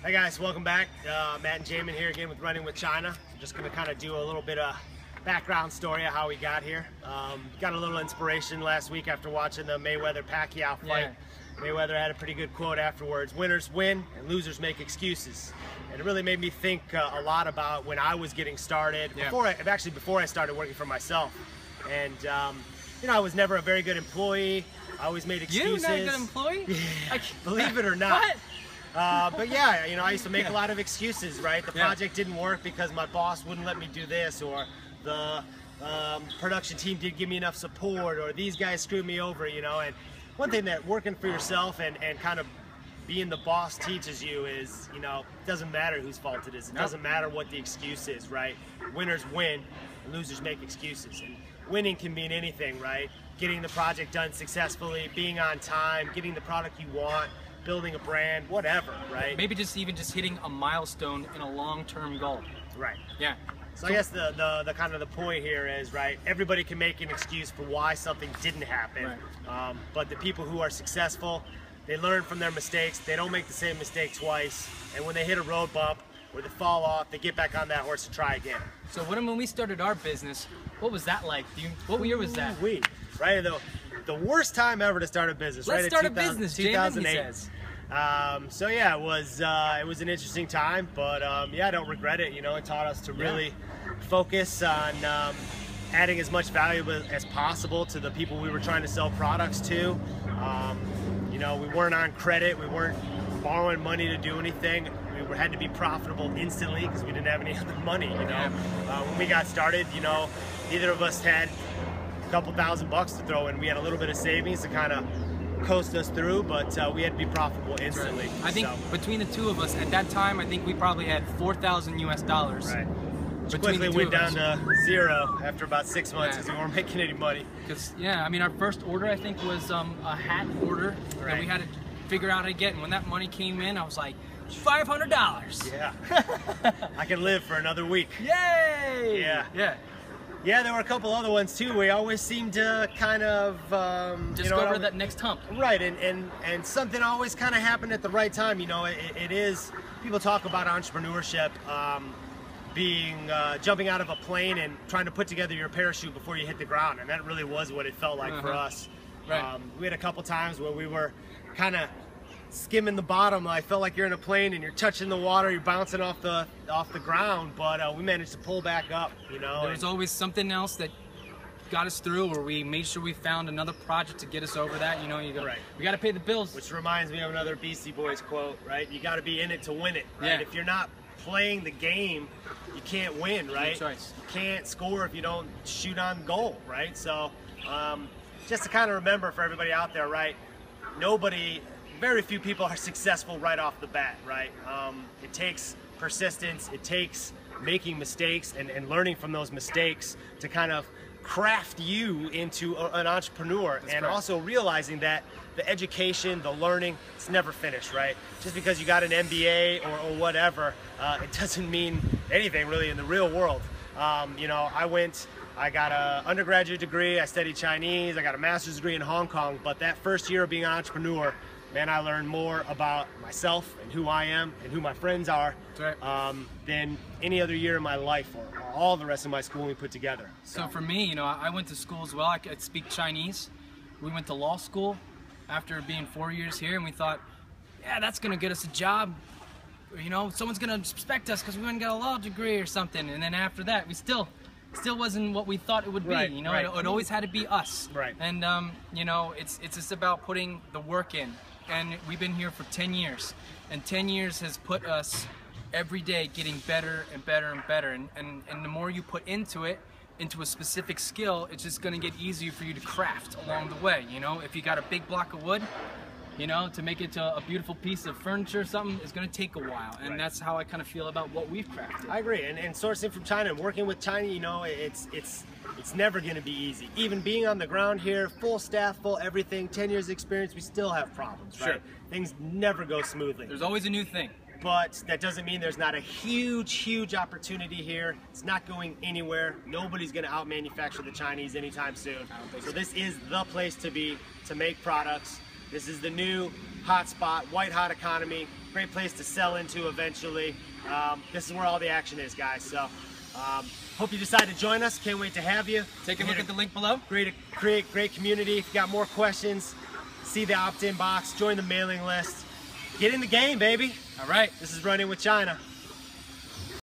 Hi guys, welcome back. Matt and Jamon here again with Running with China. I'm just going to kind of do a little bit of background story of how we got here. Got a little inspiration last week after watching the Mayweather Pacquiao fight. Yeah. Mayweather had a pretty good quote afterwards: "Winners win and losers make excuses." And it really made me think a lot about when I was getting started, before I started working for myself. And you know, I was never a very good employee. I always made excuses. You're not a good employee? Yeah. Believe it or not. What? But yeah, you know, I used to make a lot of excuses, right? The project didn't work because my boss wouldn't let me do this, or the production team didn't give me enough support, or these guys screwed me over, you know. And one thing that working for yourself and kind of being the boss teaches you is, you know, it doesn't matter whose fault it is. It doesn't matter what the excuse is, right? Winners win and losers make excuses. And winning can mean anything, right? Getting the project done successfully, being on time, getting the product you want, building a brand, whatever, right? Maybe even just hitting a milestone in a long-term goal. Right. Yeah. So I guess the kind of the point here is, right, everybody can make an excuse for why something didn't happen. Right. But the people who are successful, they learn from their mistakes. They don't make the same mistake twice. And when they hit a road bump or they fall off, they get back on that horse and try again. So when we started our business, what was that like? What year was that? Right, the worst time ever to start a business. Let's right? start a business, 2008. Jamon, he says. So yeah, it was an interesting time, but yeah, I don't regret it. You know, it taught us to really focus on adding as much value as possible to the people we were trying to sell products to. You know, we weren't on credit, we weren't borrowing money to do anything. We had to be profitable instantly because we didn't have any other money. You know, when we got started, you know, neither of us had a couple $1,000 to throw in. We had a little bit of savings to kind of coast us through, but we had to be profitable instantly. Right. I think between the two of us at that time, I think we probably had $4,000 US. Right. Which quickly went down to zero after about 6 months because we weren't making any money. Because I mean, our first order I think was a hat order that we had to figure out how to get, and when that money came in, I was like, $500. Yeah. I can live for another week. Yay! Yeah. Yeah. Yeah, there were a couple other ones too. We always seemed to kind of just go over that next hump. Right, and something always kind of happened at the right time. You know, it is, people talk about entrepreneurship being jumping out of a plane and trying to put together your parachute before you hit the ground, and that really was what it felt like for us. Right. We had a couple times where we were kind of skimming the bottom. I felt like you're in a plane and you're touching the water, you're bouncing off the ground, but we managed to pull back up, you know. There was always something else that got us through, or we made sure we found another project to get us over that. You know, you go, we got to pay the bills. Which reminds me of another Beastie Boys quote, right? You got to be in it to win it, right? Yeah. If you're not playing the game, you can't win, right? No choice. You can't score if you don't shoot on goal, right? So just to kind of remember for everybody out there, right? Very few people are successful right off the bat, right? It takes persistence, it takes making mistakes and learning from those mistakes to kind of craft you into an entrepreneur. That's correct. Also realizing that the education, the learning, it's never finished, right? Just because you got an MBA or whatever, it doesn't mean anything really in the real world. You know, I got an undergraduate degree, I studied Chinese, I got a master's degree in Hong Kong, but that first year of being an entrepreneur, man, I learned more about myself and who I am and who my friends are than any other year in my life or all the rest of my schooling put together. So for me, you know, I went to school as well. I could speak Chinese. We went to law school after being 4 years here, and we thought, yeah, that's going to get us a job. You know, someone's going to respect us because we went and got a law degree or something. And then after that, we still wasn't what we thought it would be. You know, it always had to be us. Right. And you know, it's just about putting the work in. And we've been here for 10 years, and 10 years has put us every day getting better and better and better. And the more you put into it, into a specific skill, it's just going to get easier for you to craft along the way. You know, if you got a big block of wood, you know, to make it to a beautiful piece of furniture or something, it's going to take a while. And that's how I kind of feel about what we've crafted. I agree. And sourcing from China and working with China, you know, it's never going to be easy. Even being on the ground here, full staff, full everything, 10 years experience, we still have problems, right? Things never go smoothly. There's always a new thing. But that doesn't mean there's not a huge opportunity here. It's not going anywhere. Nobody's going to out-manufacture the Chinese anytime soon. So this is the place to be to make products. This is the new hot spot, white hot economy, great place to sell into eventually. This is where all the action is, guys. So hope you decide to join us. Can't wait to have you. Take a look at the link below. Create great community. If you got more questions, see the opt-in box, join the mailing list. Get in the game, baby. All right. This is Running with China.